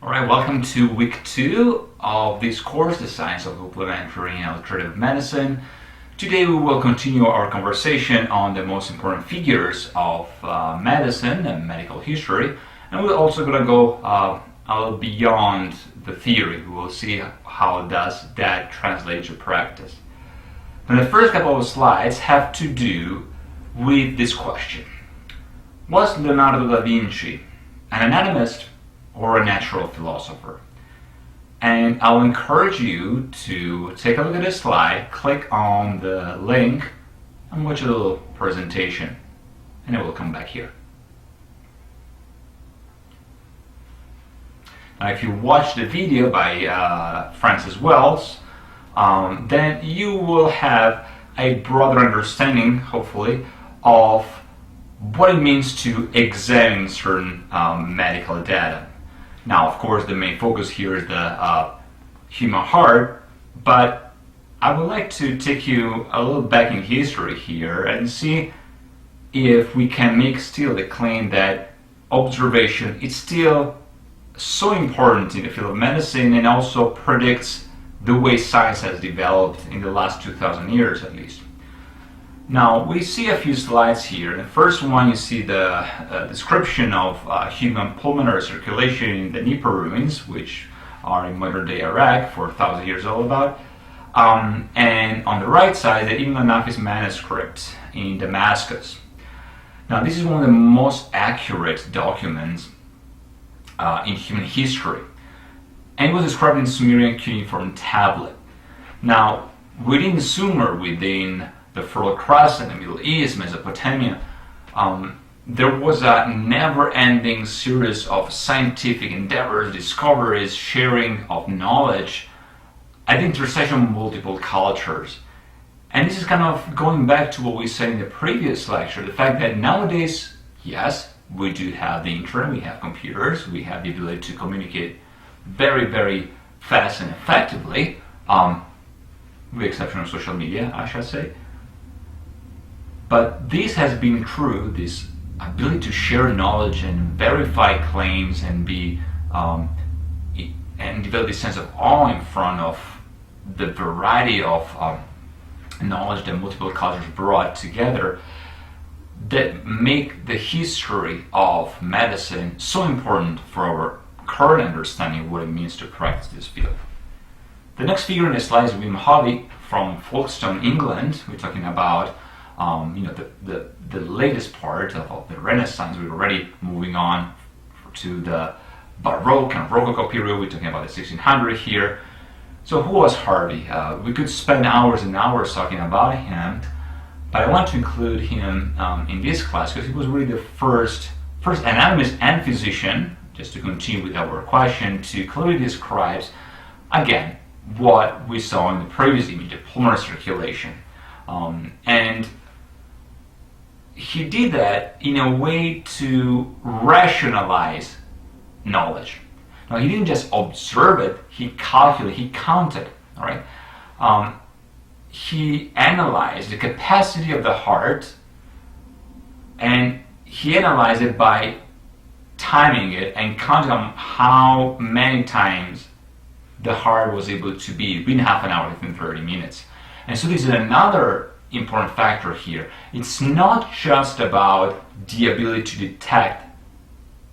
Alright, welcome to week 2 of this course, The Science of Complementary and Alternative Medicine. Today we will continue our conversation on the most important figures of medicine and medical history, and we're also going to go a little beyond the theory. We will see how does that translate to practice. And the first couple of slides have to do with this question. Was Leonardo da Vinci an anatomist or a natural philosopher? And I'll encourage you to take a look at this slide, click on the link, and watch a little presentation, and it will come back here. Now, if you watch the video by Francis Wells, then you will have a broader understanding, hopefully, of what it means to examine certain medical data. Now, of course, the main focus here is the human heart, but I would like to take you a little back in history here and see if we can make still the claim that observation is still so important in the field of medicine and also predicts the way science has developed in the last 2,000 years at least. Now, we see a few slides here. In the first one, you see the description of human pulmonary circulation in the Nippur ruins, which are in modern-day Iraq, 4,000 years old about. And on the right side, the Ibn Nafis manuscript in Damascus. Now, this is one of the most accurate documents in human history. And it was described in Sumerian cuneiform tablet. Now, within Sumer, within the Fertile Crescent, the Middle East, Mesopotamia, there was a never-ending series of scientific endeavors, discoveries, sharing of knowledge at the intersection of multiple cultures. And this is kind of going back to what we said in the previous lecture, the fact that nowadays, yes, we do have the internet, we have computers, we have the ability to communicate very, very fast and effectively, with the exception of social media, I should say. But this has been true, this ability to share knowledge and verify claims and be and develop this sense of awe in front of the variety of knowledge that multiple cultures brought together that make the history of medicine so important for our current understanding of what it means to practice this field. The next figure in the slide is Wim Hof from Folkestone, England. We're talking about the latest part of the Renaissance. We're already moving on to the Baroque and Rococo period. We're talking about the 1600s here. So who was Harvey? We could spend hours and hours talking about him, but I want to include him in this class because he was really the first anatomist and physician, just to continue with our question, to clearly describe, again, what we saw in the previous image, the pulmonary circulation. And he did that in a way to rationalize knowledge. Now, he didn't just observe it, he calculated, he counted, all right? He analyzed the capacity of the heart, and he analyzed it by timing it and counting on how many times the heart was able to beat within half an hour, within 30 minutes. And so this is another important factor here. It's not just about the ability to detect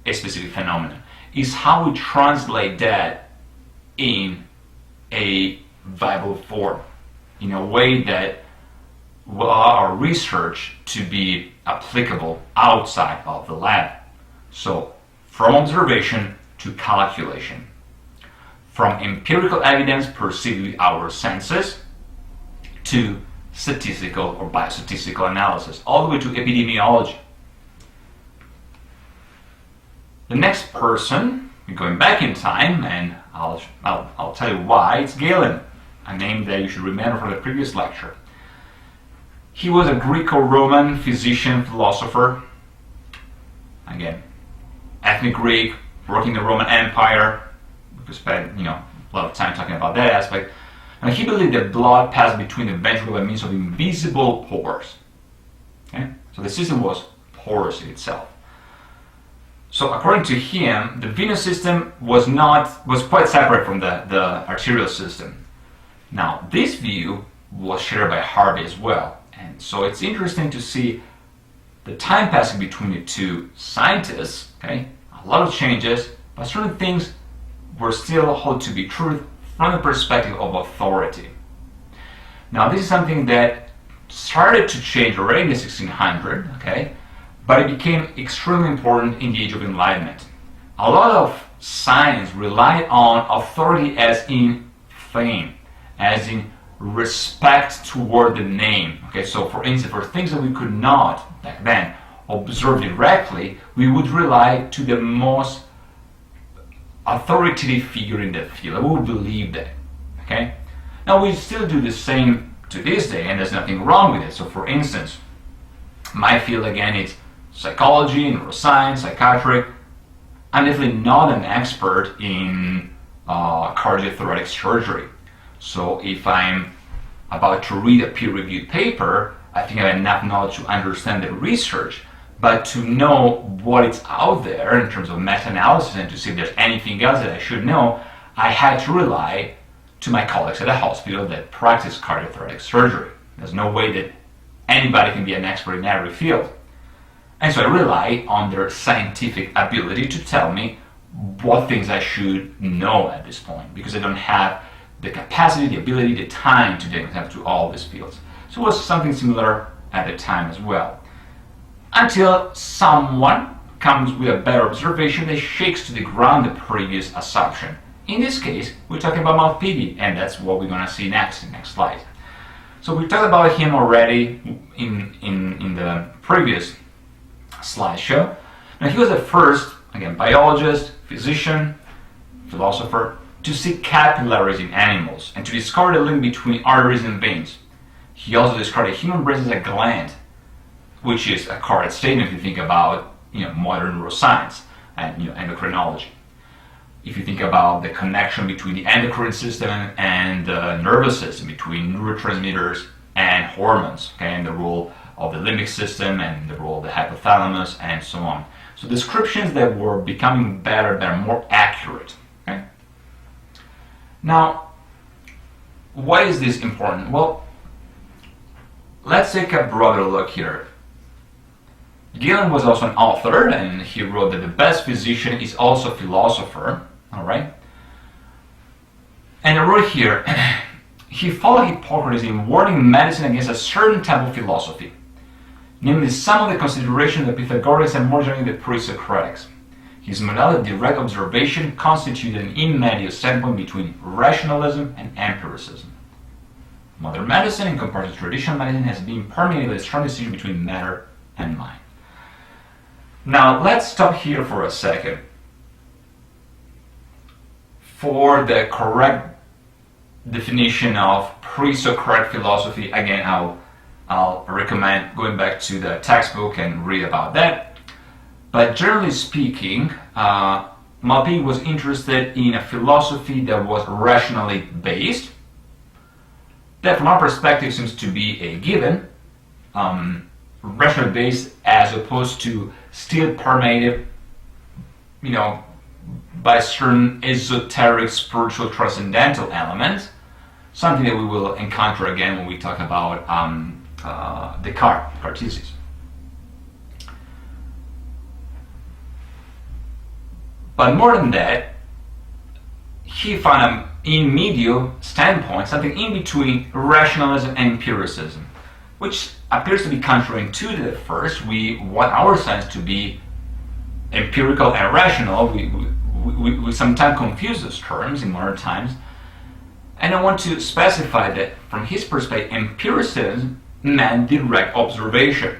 a specific phenomenon. It's how we translate that in a viable form, in a way that will allow our research to be applicable outside of the lab. So, from observation to calculation, from empirical evidence perceived with our senses to statistical or biostatistical analysis, all the way to epidemiology. The next person, we're going back in time, and I'll tell you why. It's Galen, a name that you should remember from the previous lecture. He was a Greco-Roman physician, philosopher. Again, ethnic Greek, working in the Roman Empire. We could spend a lot of time talking about that aspect. And he believed that blood passed between the ventricle by means of invisible pores. Okay? So the system was porous in itself. So according to him, the venous system was quite separate from the arterial system. Now, this view was shared by Harvey as well. And so it's interesting to see the time passing between the two scientists, okay? A lot of changes, but certain things were still held to be true from the perspective of authority. Now, this is something that started to change already in the 1600s, okay? But it became extremely important in the Age of Enlightenment. A lot of science relied on authority as in fame, as in respect toward the name. Okay, so for instance, for things that we could not back then observe directly, we would rely to the most authoritative figure in the field. We would believe that. Okay, now we still do the same to this day, and there's nothing wrong with it. So for instance, my field again is psychology, neuroscience, psychiatry. I'm definitely not an expert in cardiothoracic surgery. So if I'm about to read a peer-reviewed paper, I think I have enough knowledge to understand the research, but to know what is out there in terms of meta-analysis and to see if there's anything else that I should know, I had to rely to my colleagues at the hospital that practice cardiothoracic surgery. There's no way that anybody can be an expert in every field. And so I rely on their scientific ability to tell me what things I should know at this point, because I don't have the capacity, the ability, the time to dedicate to all these fields. So it was something similar at the time as well. Until someone comes with a better observation that shakes to the ground the previous assumption. In this case, we're talking about Malpighi, and that's what we're going to see next slide. So we talked about him already in the previous slideshow. Now he was the first, again, biologist, physician, philosopher, to see capillaries in animals and to discover the link between arteries and veins. He also described the human brain as a gland, which is a correct statement if you think about modern neuroscience and endocrinology. If you think about the connection between the endocrine system and the nervous system, between neurotransmitters and hormones, okay, and the role of the limbic system and the role of the hypothalamus and so on. So descriptions that were becoming better, more accurate. Okay? Now, why is this important? Well, let's take a broader look here. Galen was also an author, and he wrote that the best physician is also a philosopher. All right? And I wrote here, he followed Hippocrates in warning medicine against a certain type of philosophy, namely some of the considerations of the Pythagoreans and more generally the pre-Socratics. His model of direct observation constituted an immediate standpoint between rationalism and empiricism. Modern medicine, in comparison to traditional medicine, has been permeated by a strong distinction between matter and mind. Now, let's stop here for a second. For the correct definition of pre-Socratic philosophy, again, I'll recommend going back to the textbook and read about that. But generally speaking, Malpighi was interested in a philosophy that was rationally based. That, from our perspective, seems to be a given. Rationally based as opposed to still permeated, by certain esoteric, spiritual, transcendental elements. Something that we will encounter again when we talk about Descartes' thesis. But more than that, he found an in medio standpoint, something in between rationalism and empiricism, which appears to be counterintuitive at first. We want our science to be empirical and rational. We sometimes confuse those terms in modern times. And I want to specify that from his perspective, empiricism meant direct observation.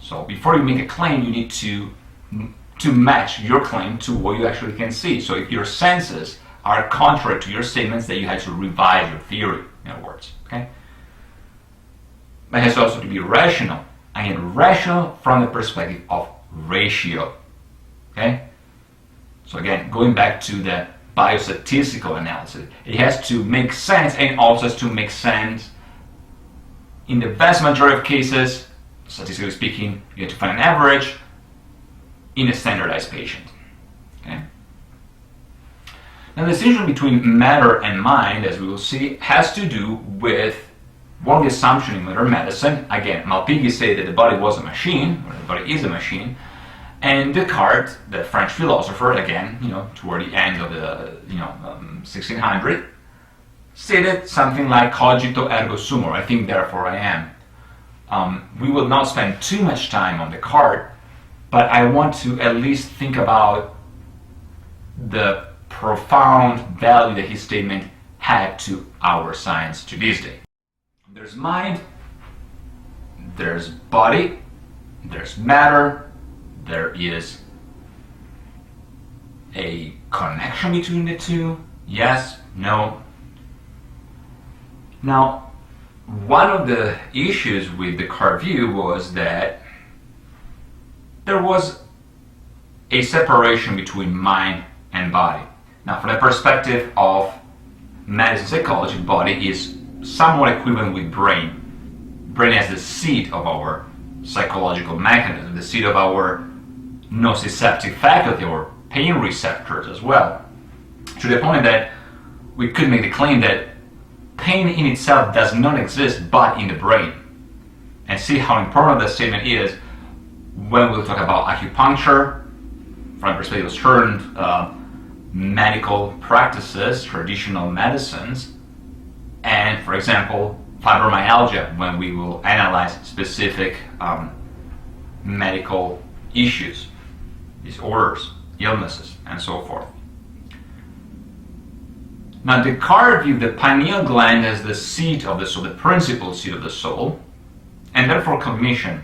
So before you make a claim, you need to match your claim to what you actually can see. So if your senses are contrary to your statements, then you have to revise your theory, in other words. Okay? But it has also to be rational. Again, rational from the perspective of ratio. Okay? So again, going back to the biostatistical analysis, it has to make sense, and also has to make sense in the vast majority of cases. Statistically speaking, you have to find an average. in a standardized patient. Okay? Now the distinction between matter and mind, as we will see, has to do with one of the assumptions in modern medicine. Again, Malpighi said that the body was a machine, or the body is a machine, and Descartes, the French philosopher, again, toward the end of the 1600, stated something like "Cogito ergo sum," or "I think therefore I am." We will not spend too much time on Descartes, but I want to at least think about the profound value that his statement had to our science to this day. There's mind, there's body, there's matter, there is a connection between the two, yes, no. Now, one of the issues with the Descartes view was that there was a separation between mind and body. Now, from the perspective of medicine psychology, body is somewhat equivalent with brain. Brain as the seat of our psychological mechanism, the seat of our nociceptive faculty or pain receptors as well. To the point that we could make the claim that pain in itself does not exist but in the brain. And see how important that statement is when we'll talk about acupuncture, from the perspective of certain medical practices, traditional medicines, and, for example, fibromyalgia, when we will analyze specific medical issues, disorders, illnesses, and so forth. Now, Descartes viewed the pineal gland as the seat of the soul, the principal seat of the soul, and therefore cognition.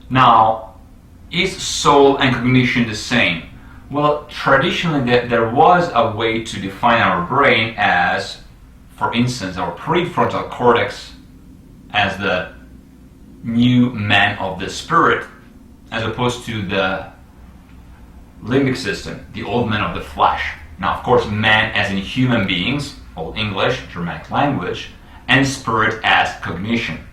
Now, is soul and cognition the same? Well, traditionally there was a way to define our brain as, for instance, our prefrontal cortex as the new man of the spirit, as opposed to the limbic system, the old man of the flesh. Now, of course, man as in human beings, Old English, Germanic language, and spirit as cognition.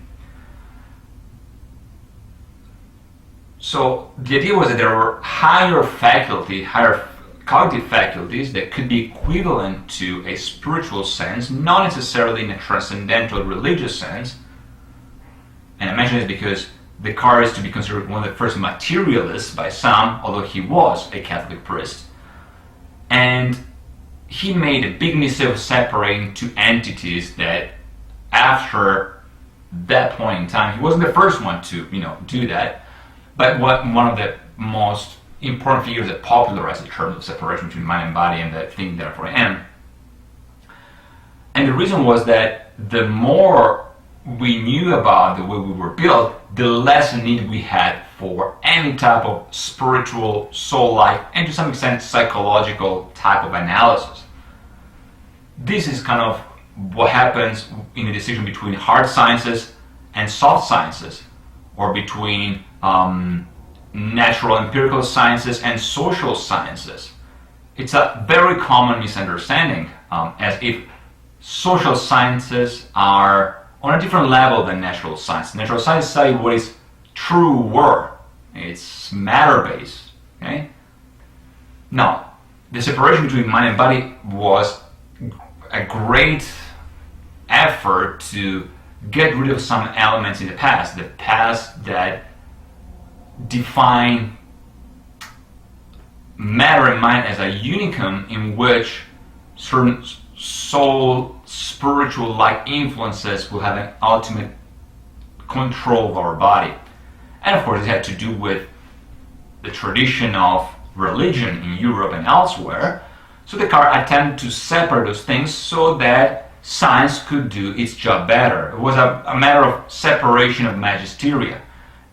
So the idea was that there were higher cognitive faculties that could be equivalent to a spiritual sense, not necessarily in a transcendental religious sense. And I mention this because Descartes is to be considered one of the first materialists by some, although he was a Catholic priest. And he made a big mistake of separating two entities that, after that point in time, he wasn't the first one to do that, but one of the most important figures that popularized the term of separation between mind and body, and that think therefore I am. And the reason was that the more we knew about the way we were built, the less need we had for any type of spiritual, soul-like, and to some extent psychological type of analysis. This is kind of what happens in the decision between hard sciences and soft sciences, or between natural empirical sciences and social sciences. It's a very common misunderstanding, as if social sciences are on a different level than natural science. Natural science study what is true world. It's matter-based. Okay? Now, the separation between mind and body was a great effort to get rid of some elements in the past that define matter and mind as a unicum in which certain soul, spiritual-like influences will have an ultimate control of our body. And of course it had to do with the tradition of religion in Europe and elsewhere. So Descartes attempted to separate those things so that science could do its job better. It was a matter of separation of magisteria.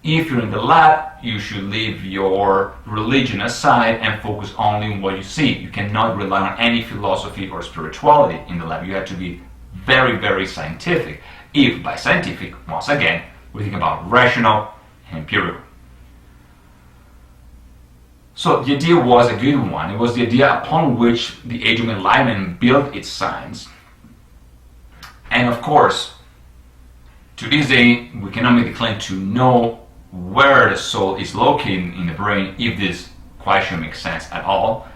If you're in the lab, you should leave your religion aside and focus only on what you see. You cannot rely on any philosophy or spirituality in the lab. You have to be very, very scientific. If by scientific, once again, we think about rational and empirical. So the idea was a good one. It was the idea upon which the Age of Enlightenment built its science. And of course, to this day, we cannot make the claim to know where the soul is located in the brain, if this question makes sense at all,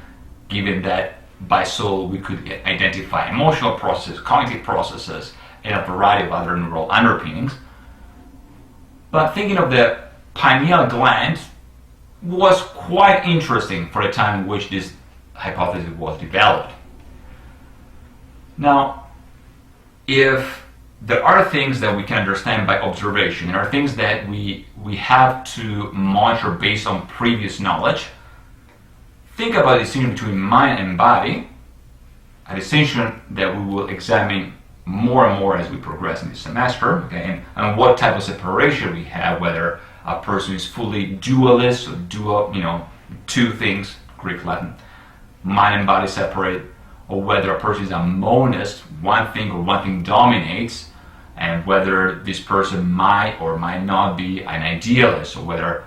given that by soul we could identify emotional processes, cognitive processes, and a variety of other neural underpinnings. But thinking of the pineal gland was quite interesting for the time in which this hypothesis was developed. Now, if there are things that we can understand by observation, there are things that we have to monitor based on previous knowledge, think about the distinction between mind and body, a distinction that we will examine more and more as we progress in this semester, okay, and what type of separation we have, whether a person is fully dualist, or dual, two things, Greek, Latin, mind and body separate, or whether a person is a monist, one thing dominates, and whether this person might or might not be an idealist, or whether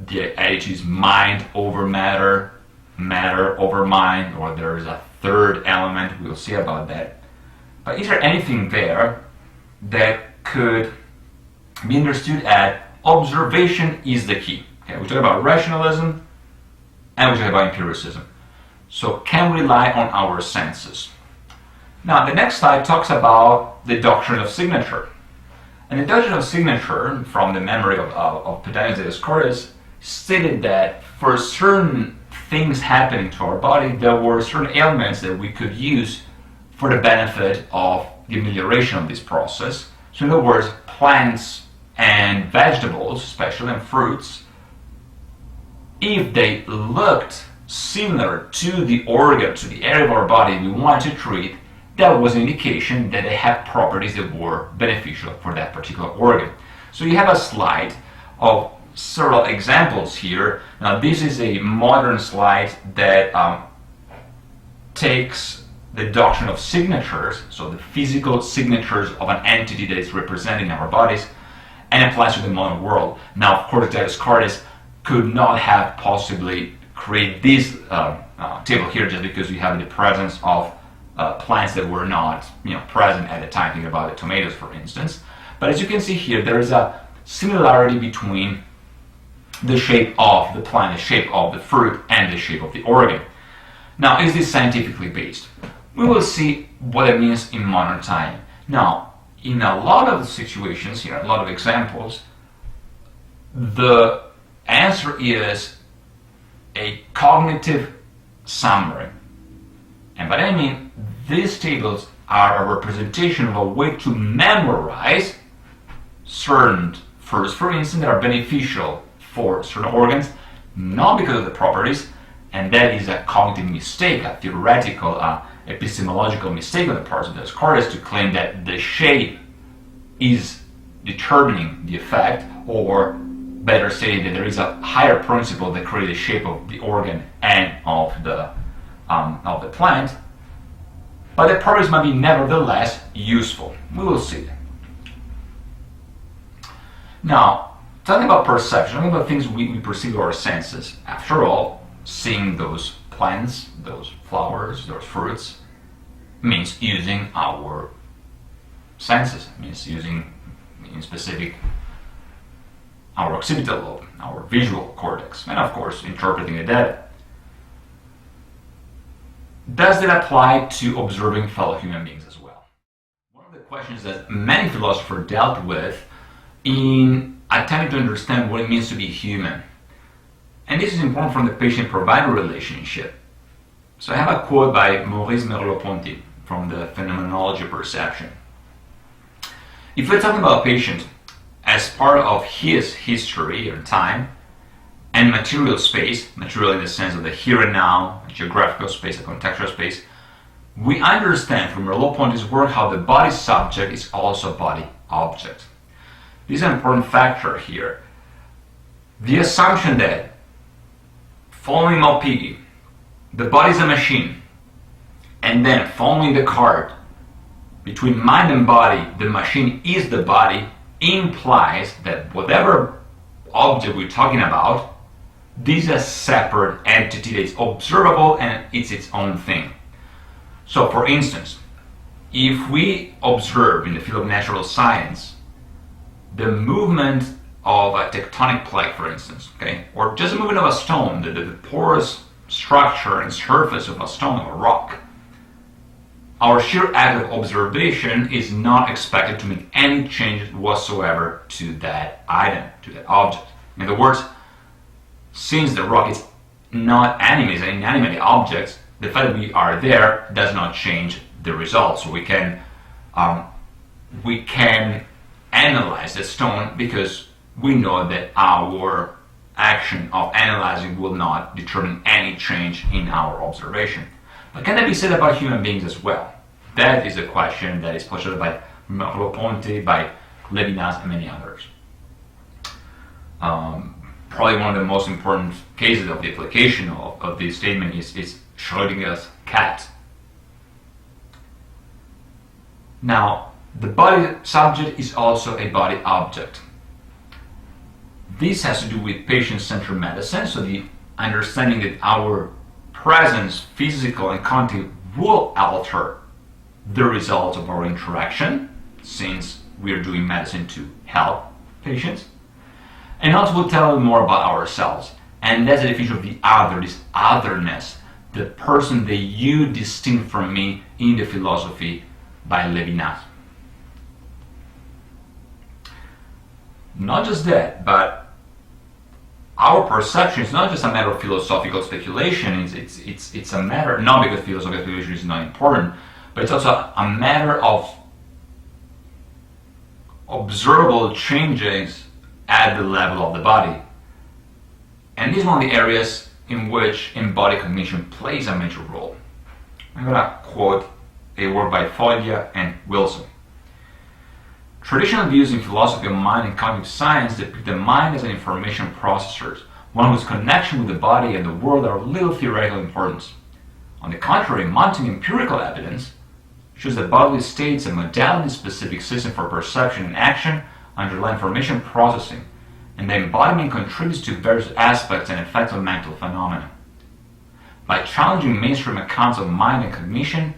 the attitude is mind over matter, matter over mind, or there is a third element. We'll see about that. But is there anything there that could be understood as observation is the key? Okay, we talk about rationalism and we talk about empiricism. So can we rely on our senses? Now the next slide talks about the Doctrine of Signature. And the Doctrine of Signature, from the memory of Dioscorides, stated that for certain things happening to our body, there were certain ailments that we could use for the benefit of the amelioration of this process. So in other words, plants and vegetables, especially and fruits, if they looked similar to the organ, to the area of our body we want to treat, that was an indication that they have properties that were beneficial for that particular organ. So you have a slide of several examples here. Now this is a modern slide that takes the doctrine of signatures, so the physical signatures of an entity that is representing our bodies, and applies to the modern world. Now, of course, Dioscorides could not have possibly created this table here just because we have the presence of plants that were not present at the time. Think about the tomatoes, for instance. But as you can see here, there is a similarity between the shape of the plant, the shape of the fruit, and the shape of the organ. Now, is this scientifically based? We will see what it means in modern time. Now, in a lot of situations here, a lot of examples, the answer is a cognitive summary. And by that I mean, these tables are a representation of a way to memorize certain foods, for instance, that are beneficial for certain organs, not because of the properties, and that is a cognitive mistake, a theoretical, epistemological mistake on the part of Dioscorides to claim that the shape is determining the effect, or better stated, that there is a higher principle that creates the shape of the organ and of the plant, but the properties might be nevertheless useful. We will see. Now, talking about perception, talking about things we perceive with our senses. After all, seeing those plants, those flowers, those fruits, means using our senses, means using, in specific, our occipital lobe, our visual cortex, and of course, interpreting the data. Does that apply to observing fellow human beings as well? One of the questions that many philosophers dealt with in attempting to understand what it means to be human. And this is important from the patient-provider relationship. So I have a quote by Maurice Merleau-Ponty from the Phenomenology of Perception. If we're talking about a patient as part of his history or time and material space, material in the sense of the here and now, a geographical space, a contextual space, we understand from Merleau-Ponty's work how the body subject is also body object. This is an important factor here. The assumption that, following Malpighi, the body is a machine, and then following Descartes, between mind and body, the machine is the body, implies that whatever object we're talking about, this is a separate entity that is observable and it's its own thing. So, for instance, if we observe in the field of natural science the movement of a tectonic plate, for instance, okay, or just the movement of a stone, the porous structure and surface of a stone or a rock, our sheer act of observation is not expected to make any changes whatsoever to that item, to that object. In other words, since the rock is not animate, it's an inanimate object, the fact that we are there does not change the results. So we can analyze the stone because we know that our action of analyzing will not determine any change in our observation. But can that be said about human beings as well? That is a question that is posed by Merleau-Ponty, by Levinas, and many others. Probably one of the most important cases of the application of this statement is Schrödinger's cat. Now, the body subject is also a body object. This has to do with patient-centered medicine, so the understanding that our presence, physical and cognitive, will alter the results of our interaction, since we are doing medicine to help patients. And also we'll tell them more about ourselves. And that's the definition of the other, this otherness, the person that you distinct from me in the philosophy by Levinas. Not just that, but our perception is not just a matter of philosophical speculation, it's a matter, not because philosophical speculation is not important, but it's also a matter of observable changes at the level of the body. And this is one of the areas in which embodied cognition plays a major role. I'm going to quote a work by Foglia and Wilson. Traditional views in philosophy of mind and cognitive science depict the mind as an information processor, one whose connection with the body and the world are of little theoretical importance. On the contrary, mounting empirical evidence shows that bodily states a modality-specific system for perception and action underlie information processing, and the embodiment contributes to various aspects and effects of mental phenomena. By challenging mainstream accounts of mind and cognition,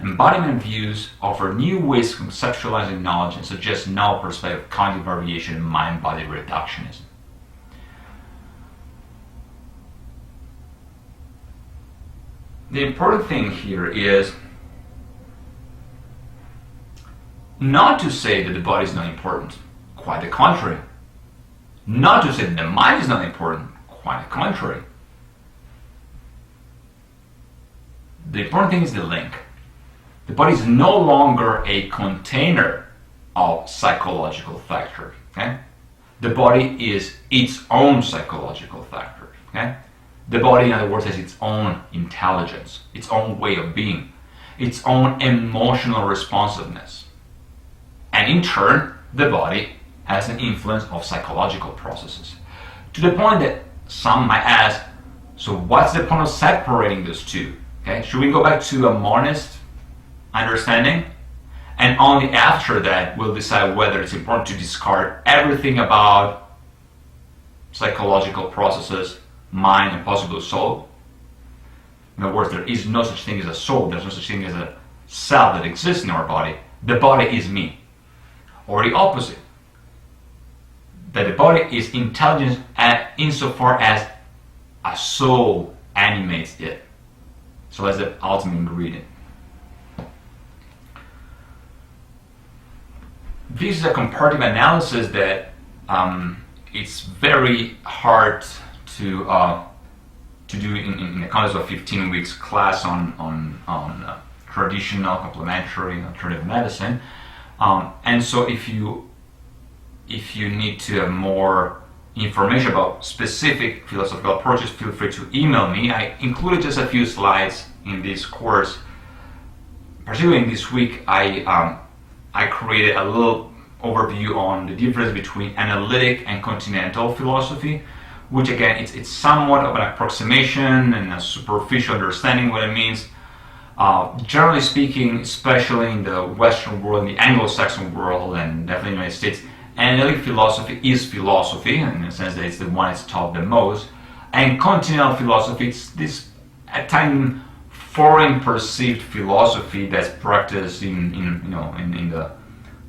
embodiment views offer new ways of conceptualizing knowledge and suggest novel perspective of cognitive variation in mind-body reductionism. The important thing here is not to say that the body is not important, quite the contrary. Not to say that the mind is not important, quite the contrary. The important thing is the link. The body is no longer a container of psychological factors. Okay? The body is its own psychological factor. Okay? The body, in other words, has its own intelligence, its own way of being, its own emotional responsiveness. And in turn, the body has an influence of psychological processes. To the point that some might ask, so what's the point of separating those two? Okay? Should we go back to a monist understanding? And only after that we'll decide whether it's important to discard everything about psychological processes, mind, and possible soul. In other words, there is no such thing as a soul, there's no such thing as a self that exists in our body. The body is me. Or the opposite, that the body is intelligence insofar as a soul animates it. So that's the ultimate ingredient. This is a comparative analysis that it's very hard to do in the context of 15 weeks class on traditional, complementary, alternative medicine. And so if you need to have more information about specific philosophical approaches, feel free to email me. I included just a few slides in this course. Particularly in this week, I created a little overview on the difference between analytic and continental philosophy, which again, it's somewhat of an approximation and a superficial understanding of what it means. Generally speaking, especially in the Western world, in the Anglo-Saxon world, and definitely in the United States, analytic philosophy is philosophy, in the sense that it's the one that's taught the most. And continental philosophy, it's this at times foreign perceived philosophy that's practiced in the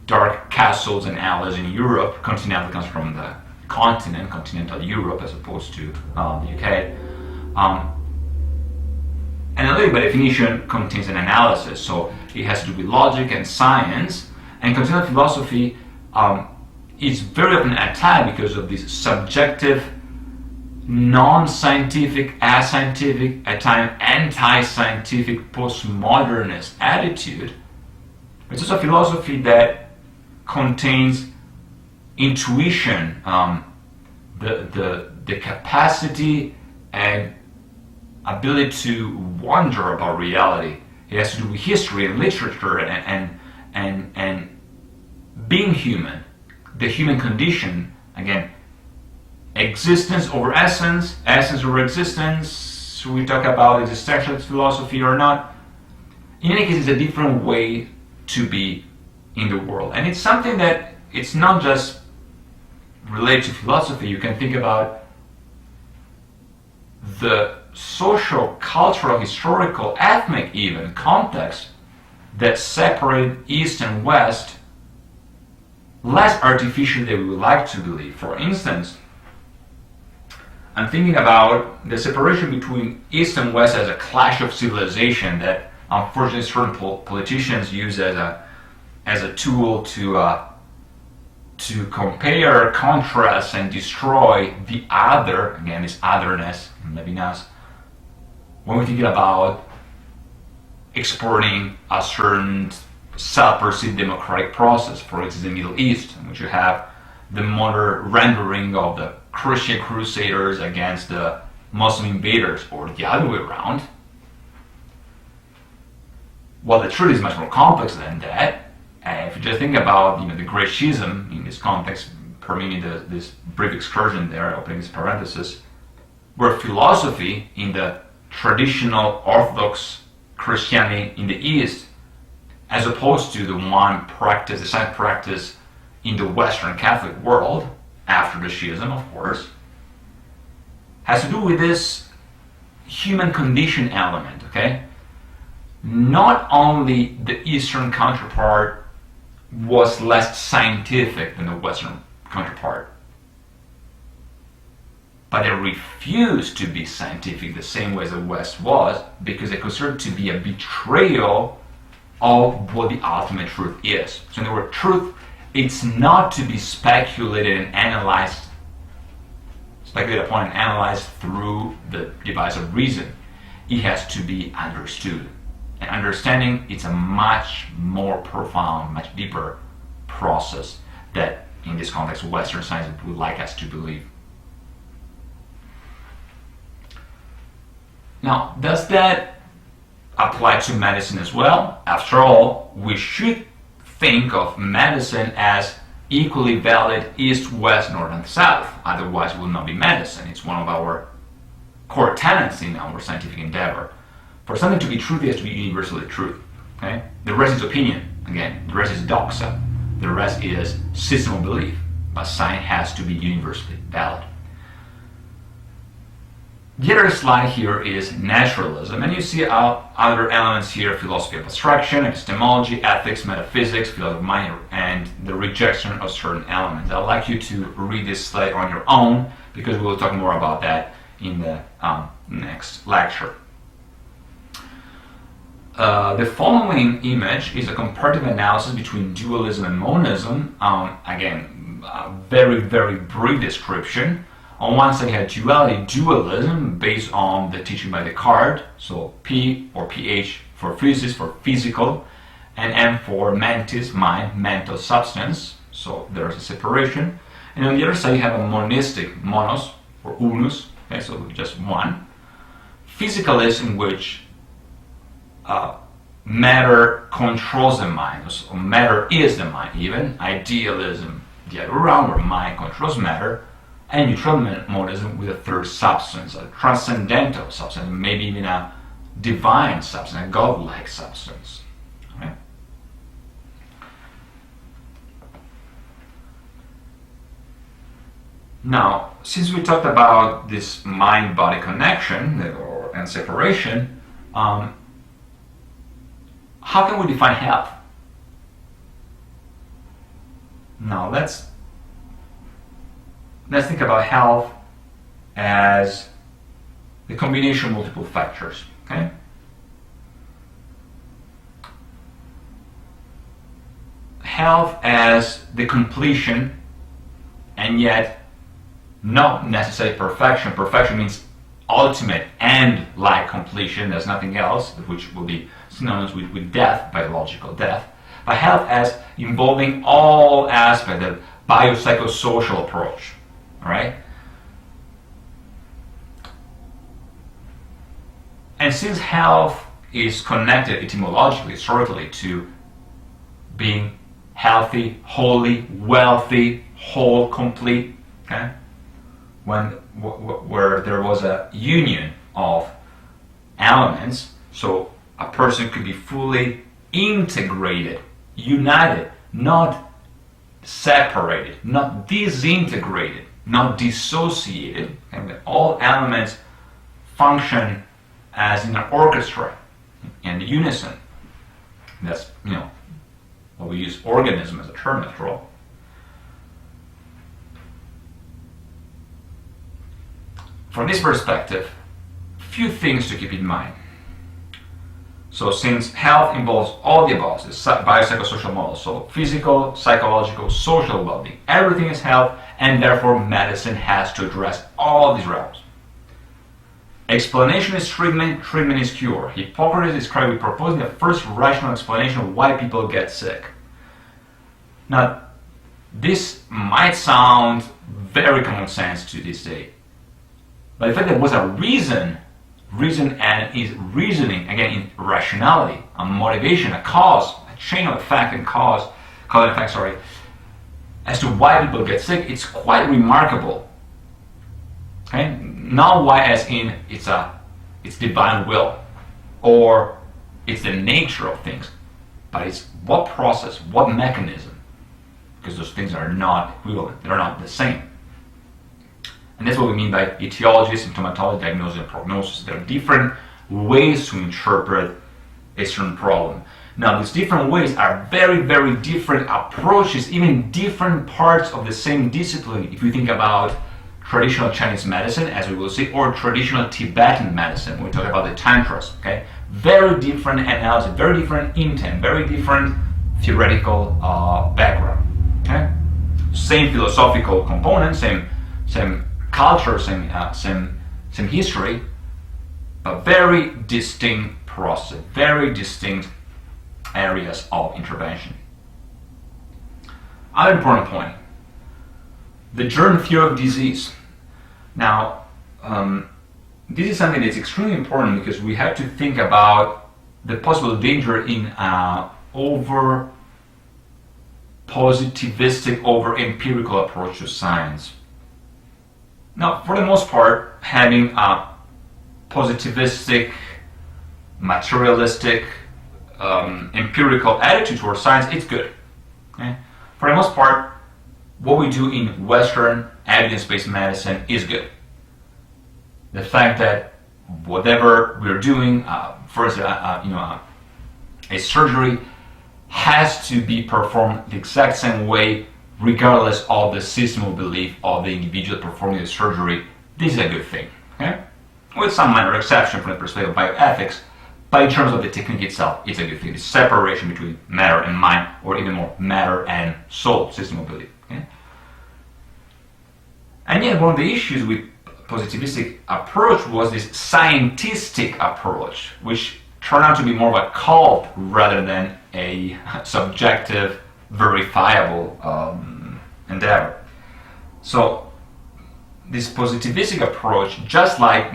dark castles and alleys in Europe. Continental comes from the continent, continental Europe, as opposed to the UK. Analytic, by definition, contains an analysis, so it has to do with logic and science. And continental philosophy is very often attacked because of this subjective, non-scientific, ascientific, at times anti-scientific, postmodernist attitude. It's also a philosophy that contains intuition, the capacity and ability to wonder about reality. It has to do with history and literature and being human, the human condition. Again, existence over essence, essence over existence. We talk about existentialist philosophy or not. In any case, it's a different way to be in the world, and it's something that it's not just related to philosophy. You can think about the social, cultural, historical, ethnic even context that separate East and West less artificially than we would like to believe. For instance, I'm thinking about the separation between East and West as a clash of civilization that unfortunately certain politicians use as a tool to compare, contrast, and destroy the other. Again, this otherness in Levinas. When we're thinking about exporting a certain self-perceived democratic process, for instance, in the Middle East, in which you have the modern rendering of the Christian crusaders against the Muslim invaders, or the other way around. Well, the truth is much more complex than that. And if you just think about the Great Schism in this context, permitting this brief excursion there, opening this parenthesis, where philosophy in the traditional Orthodox Christianity in the East, as opposed to the one practice, the same practice in the Western Catholic world, after the schism, of course, has to do with this human condition element, okay? Not only the Eastern counterpart was less scientific than the Western counterpart, but they refused to be scientific the same way as the West was, because they considered it to be a betrayal of what the ultimate truth is. So in other words, truth, it's not to be speculated and analyzed, speculated upon and analyzed through the device of reason. It has to be understood. And understanding, it's a much more profound, much deeper process that, in this context, Western science would like us to believe. Now, does that apply to medicine as well? After all, we should think of medicine as equally valid East, West, North, and South. Otherwise, it will not be medicine. It's one of our core tenets in our scientific endeavor. For something to be true, it has to be universally true. Okay? The rest is opinion. Again, the rest is doxa. The rest is system of belief. But science has to be universally valid. The other slide here is naturalism, and you see other elements here: philosophy of abstraction, epistemology, ethics, metaphysics, philosophy of mind, and the rejection of certain elements. I'd like you to read this slide on your own, because we will talk more about that in the next lecture. The following image is a comparative analysis between dualism and monism. Again, a very, very brief description. On one side, you have duality, dualism, based on the teaching by Descartes. So P or PH for physis, for physical, and M for mentis, mind, mental substance. So there's a separation. And on the other side, you have a monistic, monos or unus, okay, so just one. Physicalist, in which matter controls the mind, so matter is the mind even. Idealism, the other way around, where mind controls matter. And neutral monism with a third substance, a transcendental substance, maybe even a divine substance, a godlike substance. Okay? Now, since we talked about this mind-body connection and separation, how can we define health? Now, let's let's think about health as the combination of multiple factors. Okay? Health as the completion, and yet not necessarily perfection. Perfection means ultimate end-like completion. There's nothing else, which will be synonymous with death, biological death. But health as involving all aspects of biopsychosocial approach. All right? And since health is connected etymologically, historically, to being healthy, holy, wealthy, whole, complete, okay? Where there was a union of elements, so a person could be fully integrated, united, not separated, not disintegrated, not dissociated, and all elements function as in an orchestra, in unison. That's, well, we use organism as a term after all. From this perspective, few things to keep in mind. So since health involves all the above, the biopsychosocial model, so physical, psychological, social well-being, everything is health, and therefore medicine has to address all these realms. Explanation is treatment, treatment is cure. Hippocrates is credited with proposing the first rational explanation of why people get sick. Now, this might sound very common sense to this day, but in fact there was a reason and is reasoning, again, in rationality, a motivation, a cause, a chain of effect and cause and effect, as to why people get sick. It's quite remarkable. Okay? Not why as in it's divine will or it's the nature of things, but it's what process, what mechanism, because those things are not equivalent, they're not the same. And that's what we mean by etiology, symptomatology, diagnosis, and prognosis. There are different ways to interpret a certain problem. Now, these different ways are very, very different approaches, even different parts of the same discipline. If you think about traditional Chinese medicine, as we will see, or traditional Tibetan medicine, when we talk about the tantras, okay? Very different analysis, very different intent, very different theoretical background, okay? Same philosophical component, same culture, same history, but very distinct process, very distinct areas of intervention. Another important point, the germ theory of disease. Now, this is something that's extremely important because we have to think about the possible danger in over positivistic, over empirical approach to science. Now, for the most part, having a positivistic, materialistic, empirical attitude towards science, it's good. Okay? For the most part, what we do in Western evidence-based medicine is good. The fact that whatever we're doing, a surgery has to be performed the exact same way, regardless of the system of belief of the individual performing the surgery. This is a good thing, okay? With some minor exception from the perspective of bioethics, but in terms of the technique itself, it's a good thing. The separation between matter and mind, or even more, matter and soul, system of belief. Okay? And yet, one of the issues with positivistic approach was this scientistic approach, which turned out to be more of a cult rather than a subjective, verifiable endeavor. So this positivistic approach, just like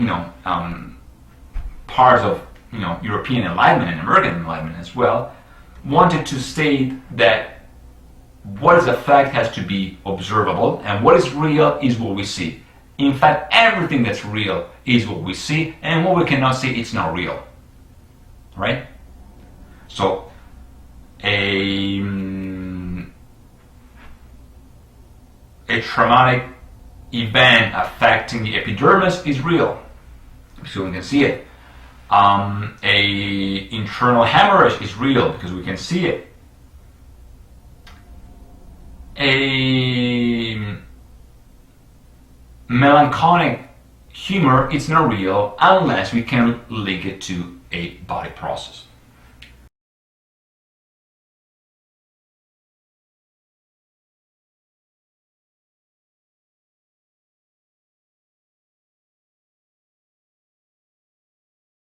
parts of European Enlightenment and American Enlightenment as well, wanted to state that what is a fact has to be observable, and what is real is what we see. In fact, everything that's real is what we see, and what we cannot see, it's not real. Right? So a traumatic event affecting the epidermis is real, so we can see it. A internal hemorrhage is real because we can see it. melancholic humor is not real unless we can link it to a body process.